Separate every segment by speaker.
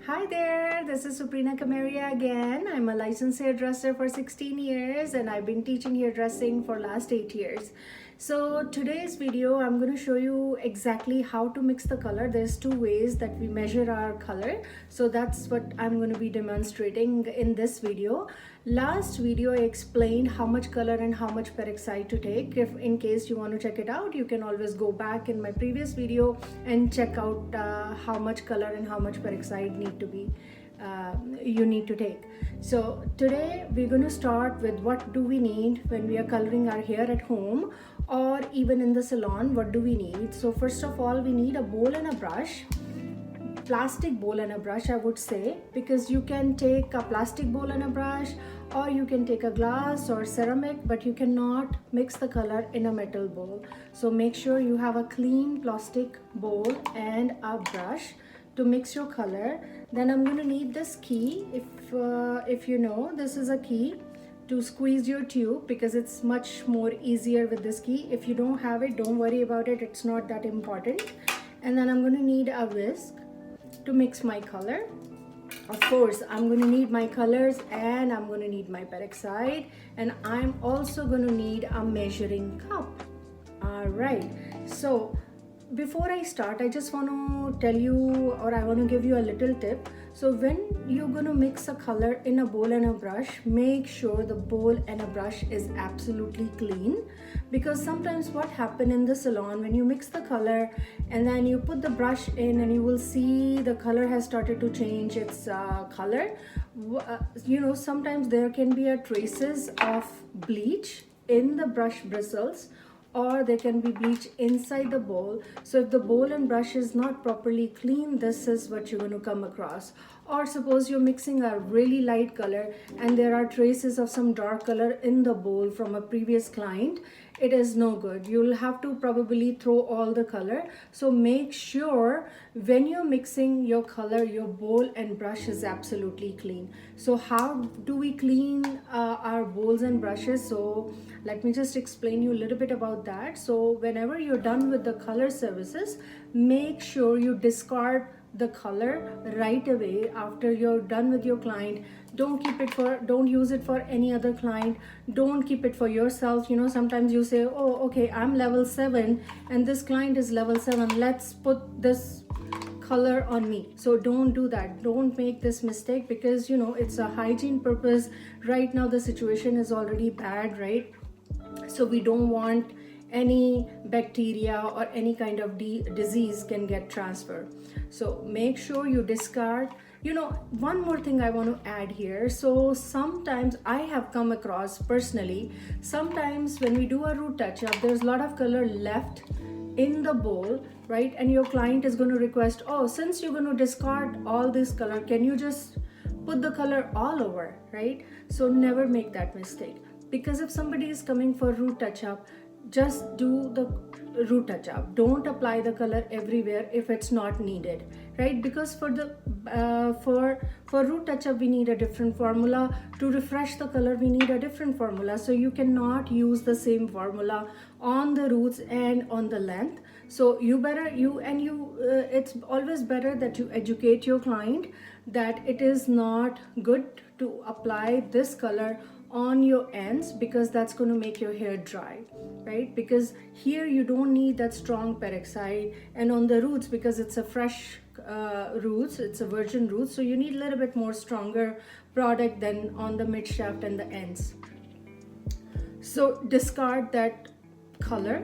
Speaker 1: Hi there, this is Supreena again. I'm a licensed hairdresser for 16 years and I've been teaching hairdressing for last 8 years. So today's video, I'm going to show you exactly how to mix the color. There's two ways that we measure our color. So that's what I'm going to be demonstrating in this video. Last video, I explained how much color and how much peroxide to take. If in case you want to check it out, you can always go back in my previous video and check out how much color and how much peroxide you need to take. So today we're going to start with what do we need when we are coloring our hair at home or even in the salon. What do we need? So first of all, we need a bowl and a brush. Plastic bowl and a brush, I would say, because you can take a plastic bowl and a brush, or you can take a glass or ceramic, but you cannot mix the color in a metal bowl. So make sure you have a clean plastic bowl and a brush to mix your color. Then I'm going to need this key. If you know, this is a key to squeeze your tube, because it's much more easier with this key. If you don't have it, don't worry about it, it's not that important. And then I'm going to need a whisk to mix my color. Of course, I'm going to need my colors and I'm going to need my peroxide, and I'm also going to need a measuring cup. All right, so before I start, I just want to tell you, or I want to give you a little tip. So when you're going to mix a color in a bowl and a brush, make sure the bowl and a brush is absolutely clean, because sometimes what happens in the salon, when you mix the color and then you put the brush in and you will see the color has started to change its color. Sometimes there can be a traces of bleach in the brush bristles, or there can be bleach inside the bowl. So if the bowl and brush is not properly clean, this is what you're going to come across. Or suppose you're mixing a really light color and there are traces of some dark color in the bowl from a previous client, it is no good. You'll have to probably throw all the color. So make sure when you're mixing your color, your bowl and brush is absolutely clean. So how do we clean our bowls and brushes? So let me just explain you a little bit about that. So whenever you're done with the color services, make sure you discard the color right away after you're done with your client. Don't use it for any other client. Don't keep it for yourself. Sometimes you say, oh, okay, I'm level 7 and this client is level 7, let's put this color on me. So don't do that. Don't make this mistake, because it's a hygiene purpose. Right now the situation is already bad, right? So we don't want any bacteria or any kind of disease can get transferred. So make sure you discard. One more thing I want to add here. So sometimes I have come across personally, sometimes when we do a root touch up, there's a lot of color left in the bowl, right? And your client is going to request, oh, since you're going to discard all this color, can you just put the color all over, right? So never make that mistake, because if somebody is coming for root touch up, just do the root touch up. Don't apply the color everywhere if it's not needed, right? Because for the for root touch up we need a different formula. To refresh the color we need a different formula. So you cannot use the same formula on the roots and on the length. So it's always better that you educate your client that it is not good to apply this color on your ends, because that's going to make your hair dry, right? Because here you don't need that strong peroxide, and on the roots, because it's a fresh roots, it's a virgin roots, so you need a little bit more stronger product than on the mid shaft and the ends. So discard that color.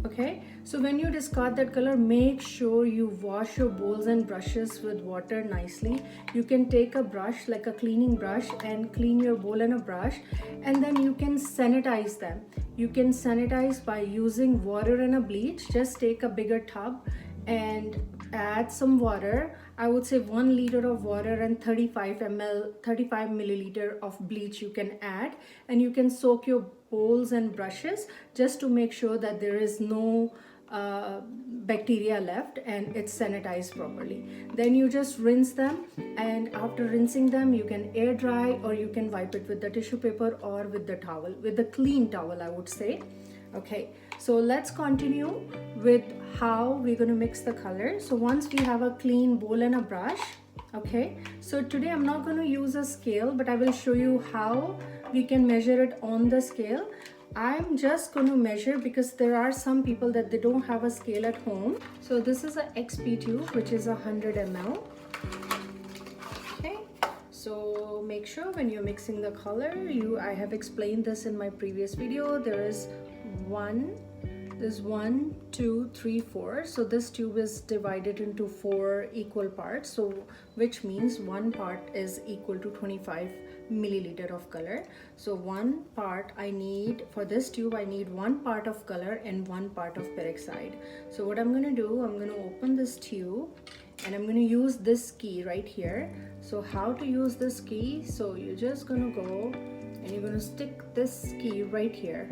Speaker 1: Okay, so when you discard that color, make sure you wash your bowls and brushes with water nicely. You can take a brush, like a cleaning brush, and clean your bowl and a brush, and then you can sanitize them. You can sanitize by using water and a bleach. Just take a bigger tub and add some water. I would say 1 liter of water and 35 milliliter of bleach you can add, and you can soak your bowls and brushes just to make sure that there is no bacteria left and it's sanitized properly. Then you just rinse them, and after rinsing them you can air dry, or you can wipe it with the tissue paper or with the towel, with the clean towel, I would say. Okay, so let's continue with how we're going to mix the color. So once we have a clean bowl and a brush, Okay, so today I'm not going to use a scale, but I will show you how we can measure it on the scale. I'm just going to measure because there are some people that they don't have a scale at home. So this is a XP tube, which is 100 ml. Okay, so make sure when you're mixing the color, I have explained this in my previous video. There's 1, 2, 3, 4. So this tube is divided into 4 equal parts, so which means one part is equal to 25 milliliter of color. So one part I need for this tube, I need 1 part of color and 1 part of peroxide. So what I'm going to do, I'm going to open this tube and I'm going to use this key right here. So how to use this key? So you're just going to go and you're going to stick this key right here.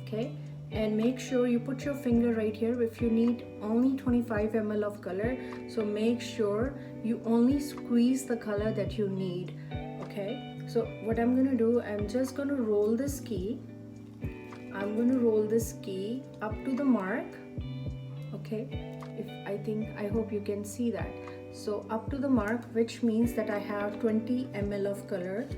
Speaker 1: Okay, and make sure you put your finger right here. If you need only 25 ml of color, so make sure you only squeeze the color that you need. Okay, so what I'm going to do, I'm just going to roll this key. I'm going to roll this key up to the mark. Okay, I hope you can see that. So up to the mark, which means that I have 20 ml of color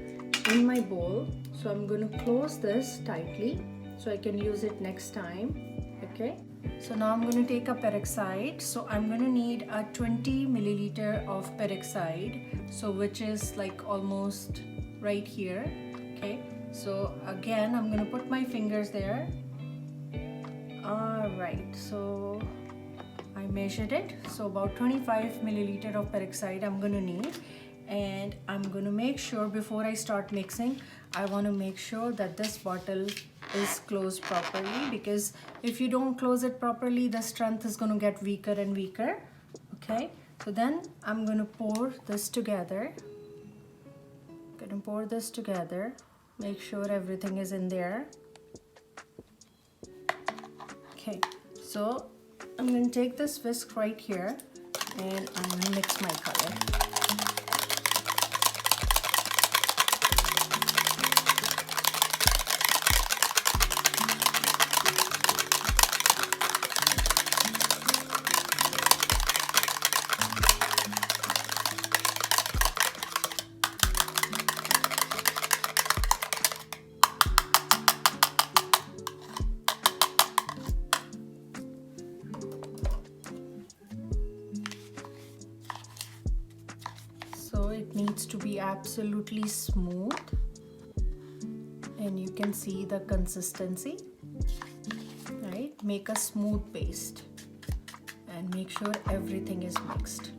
Speaker 1: in my bowl. So I'm going to close this tightly so I can use it next time. Okay, so now I'm going to take a peroxide. So I'm going to need a 20 milliliter of peroxide, so which is like almost right here. Okay, so again I'm going to put my fingers there. All right, so I measured it. So about 25 milliliter of peroxide I'm going to need, and I'm going to make sure before I start mixing, I want to make sure that this bottle is closed properly, because if you don't close it properly, the strength is going to get weaker and weaker. Okay, so then I'm going to pour this together. Going to pour this together. Make sure everything is in there. Okay, so I'm going to take this whisk right here and I'm going to mix my color. It needs to be absolutely smooth, and you can see the consistency, right? Make a smooth paste and make sure everything is mixed.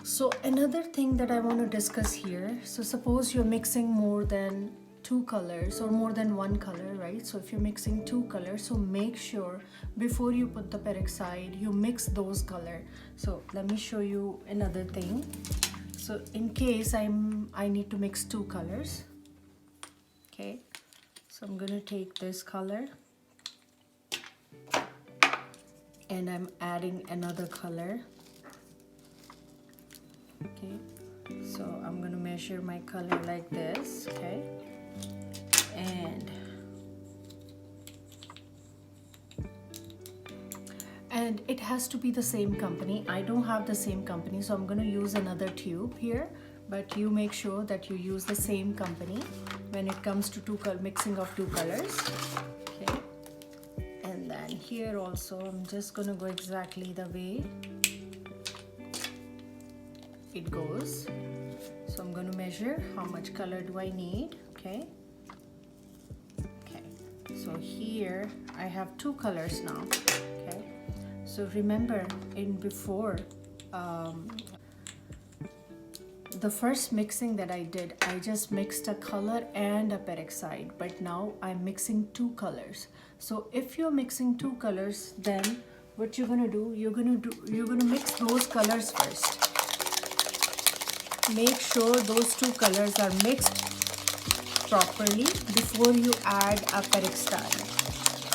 Speaker 1: So another thing that I want to discuss here, so suppose you're mixing more than 2 colors or more than 1 color, right? So if you're mixing 2 colors, so make sure before you put the peroxide, you mix those colors. So let me show you another thing. So in case I need to mix 2 colors, okay, so I'm gonna take this color and I'm adding another color. Okay, so I'm gonna measure my color like this. Okay, and it has to be the same company. I don't have the same company, so I'm going to use another tube here, but you make sure that you use the same company when it comes to mixing of 2 colors. Okay, and then here also I'm just going to go exactly the way it goes. So I'm going to measure how much color do I need. Okay, so here I have 2 colors now. Okay, so remember in before the first mixing that I did, I just mixed a color and a peroxide, but now I'm mixing 2 colors. So if you're mixing 2 colors, then what you're gonna do, you're gonna mix those colors first. Make sure those 2 colors are mixed properly before you add a peroxide.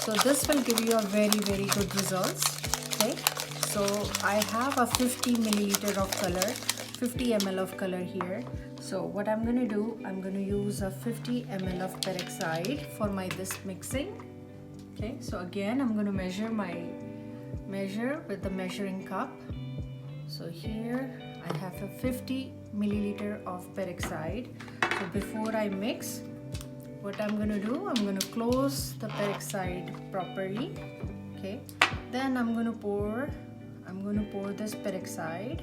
Speaker 1: So this will give you a very good results. Okay, so I have a 50 milliliter of color, 50 ml of color here. So what I'm going to do, I'm going to use a 50 ml of peroxide for this mixing. Okay, so again I'm going to measure with the measuring cup. So here I 50 milliliter of peroxide. So before I mix, what I'm going to do, I'm going to close the peroxide properly. Okay, then I'm going to pour this peroxide,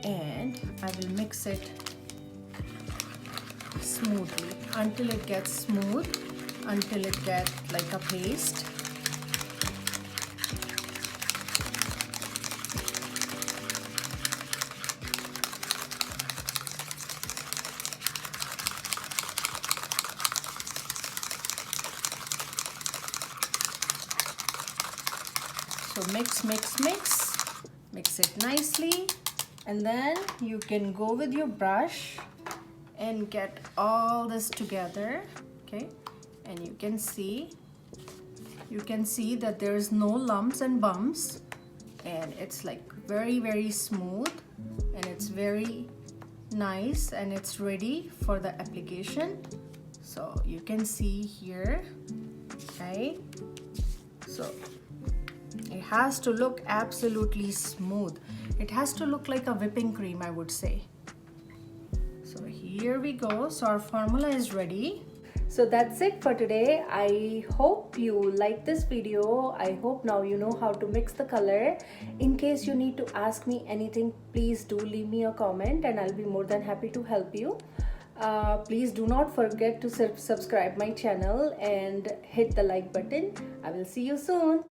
Speaker 1: and I will mix it smoothly until it gets smooth, until it gets like a paste. So mix it nicely, and then you can go with your brush and get all this together. Okay, and you can see that there is no lumps and bumps, and it's like very smooth, and it's very nice, and it's ready for the application. So you can see here, okay, so it has to look absolutely smooth. It has to look like a whipping cream, I would say. So here we go. So our formula is ready. So that's it for today. I hope you like this video. I hope now you know how to mix the color. In case you need to ask me anything, please do leave me a comment and I'll be more than happy to help you. Please do not forget to subscribe my channel and hit the like button. I will see you soon.